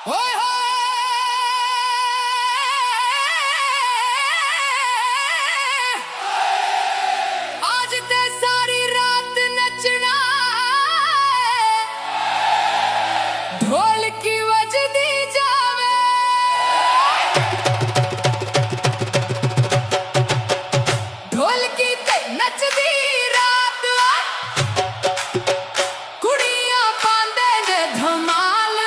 होय होय आज ते सारी रात नचना ढोल की वजदी जावे ढोल की ते नचदी रात कुड़ियां पांदे ने धमाल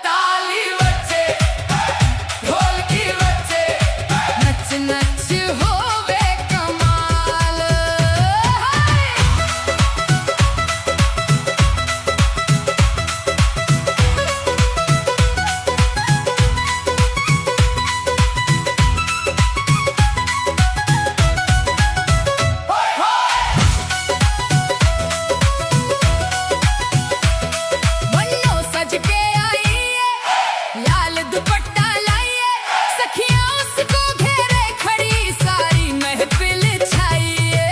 ताली बजे ढोल की बजे नच नच होवे कमाल बन्नो सज के आई है लाल दुपट्टा लाइए सखियां उसको घेरे खड़ी सारी महफिल छाई है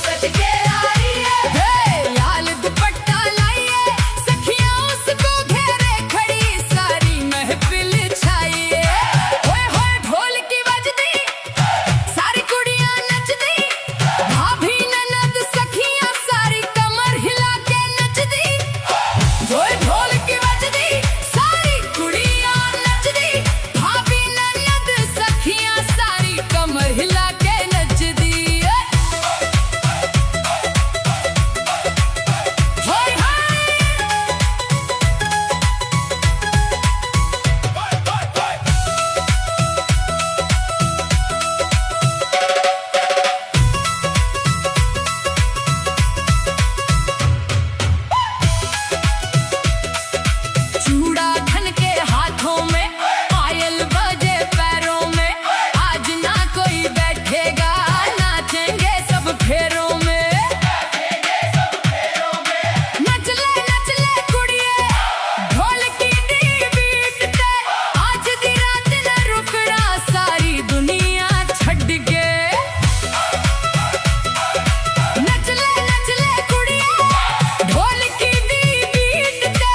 सज के आई है लाल दुपट्टा लाइए सखियां उसको घेरे खड़ी सारी महफिल छाई है होए होए ढोल की बजदी सारी कुड़ियां नचदी भाभी ननद सखियां सारी कमर हिला के नचदी ढोल ढोल की बजदी सारी कुड़ियां नचदी भाभी ननद सखियां सारी कमर हिला के नचदी होय चूड़ा खन के हाथों में पायल बजे पैरों में आज ना कोई बैठेगा नाचेंगे सब फेरों में नच ले कुड़िए ढोल की दी बीट ते आज दी रात न रुकना सारी दुनिया छड़ के नच ले कुड़िए ढोल की दी बीट ते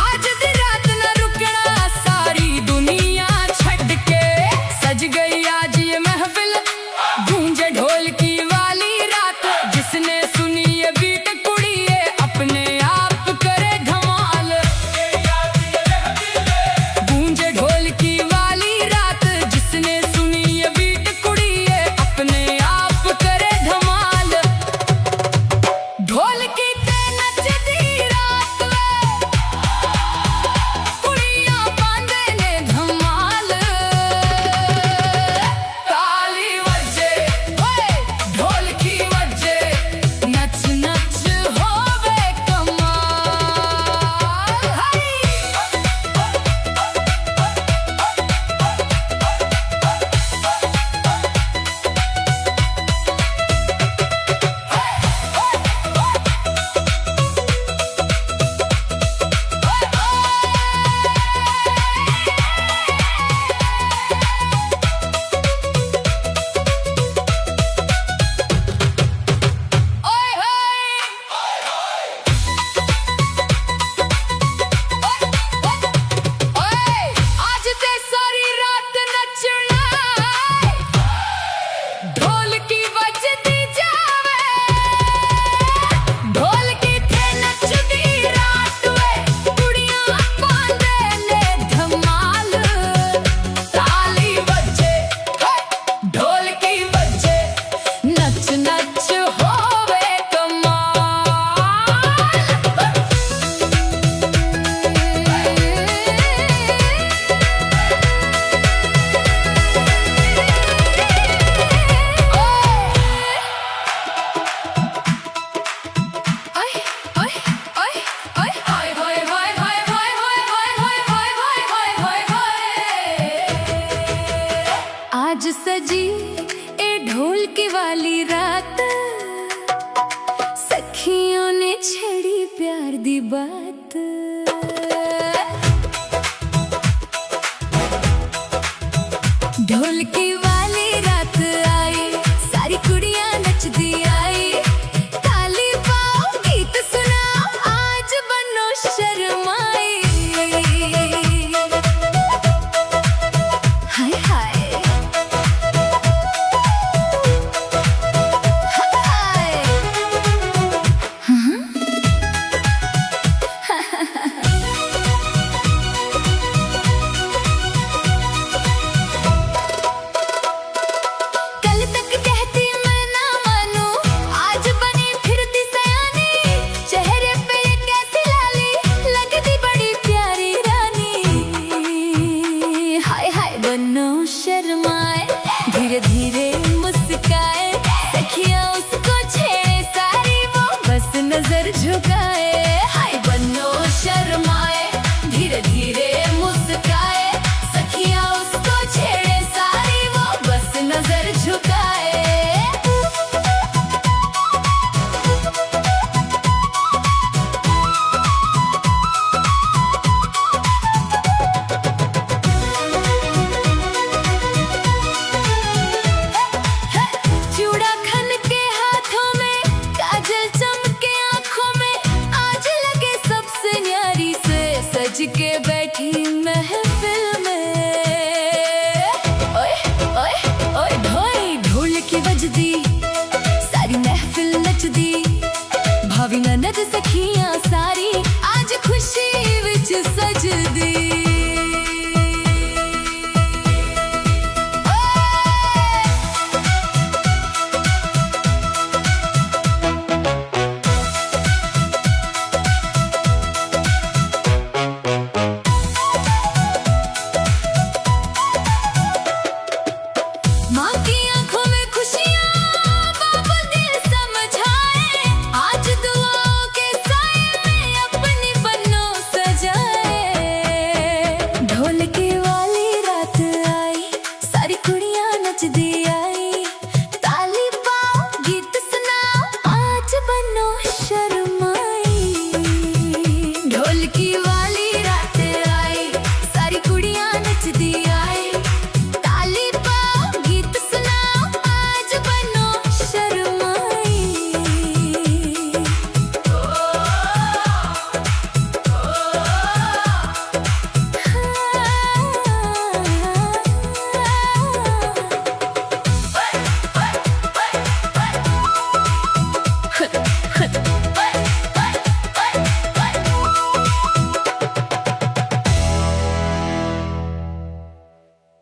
आज दी रात न रुकना सारी दुनिया छड़ के सज गई आज ये महफिल गूंजे ढोल की वाली रात जिसने सुनी ये बीट कुड़िए अपने आप करे धमाल गूंजे ढोल की वाली रात जिसने सुनी ये बीट कुड़िए अपने आप करे धमाल ढोल की ते नचदी रात कुड़ियां पांदे ने धमाल ताली बजे होए ढोल की बजे नच नच होवे कमाल ओए ओए आज ते सारी रात नचना ढोल की बजदी जावे ढोल की ते नचदी रात वे कुड़ियां पांदे ने धमाल ताली बजे ढोल की बजे नच नच होवे कमाल आज सजी ए ढोल की वाली रात सखियों ने छेड़ी प्यार दी बात ढोल की वाली रात आई सारी कुड़ियां नचदी आई ताली पाओ गीत सुनाओ आज बनो शर्माई के